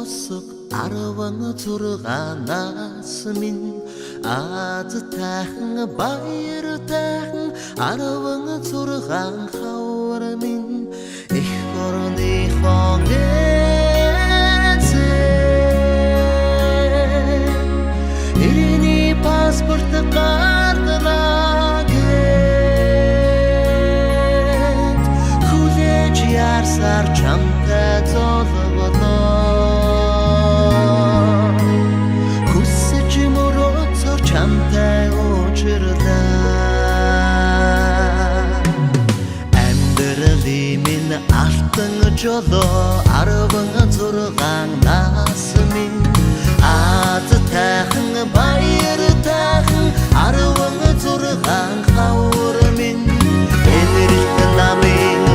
босок 16 нас минь аз тайхан баяр тайхан 16 хавар минь их орны хонгэцэн ирний паспорт гардана гэт хүлээж ярсаар чамтай золгоно хүсэж мөрөөцөөр чамтай уучлаа амьдралын минь алтан жолоо 16 нас минь аз тайхан баяр тайхан 16 хавар минь энэрт намын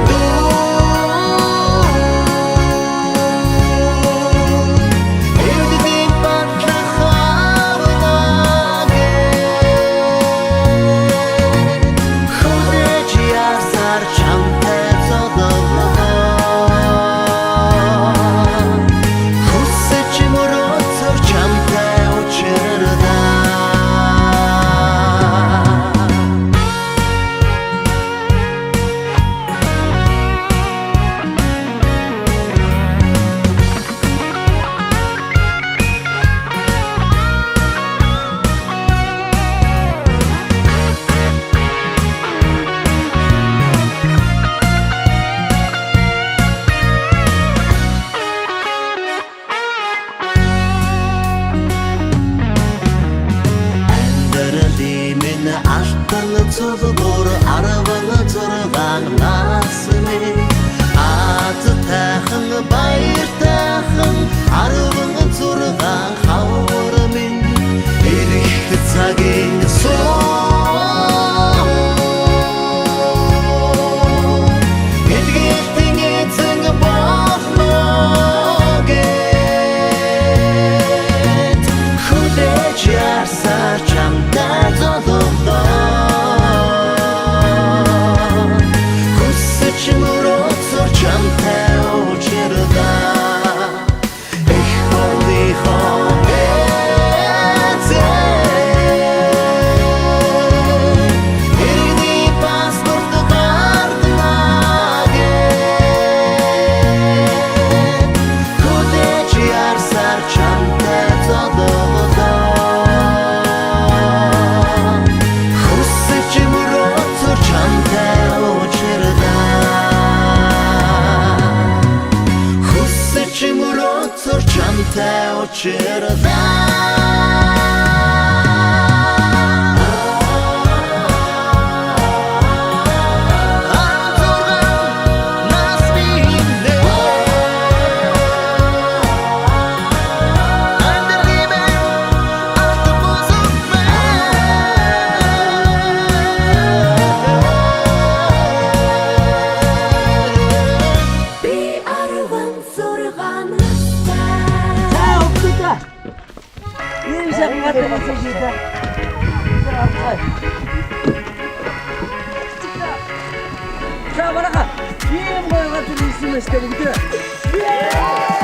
алтан цолгоор 16 нас минь аз тайхан баяр тайхан 16 хавар минь ирэх цагийн сон эдгэртэн эзэн болно гэт хүлээж ярсаар чамтай золгоно чамтай 자, 마라카! 이엠 거야 같은 일 있으면 시대로 믿어!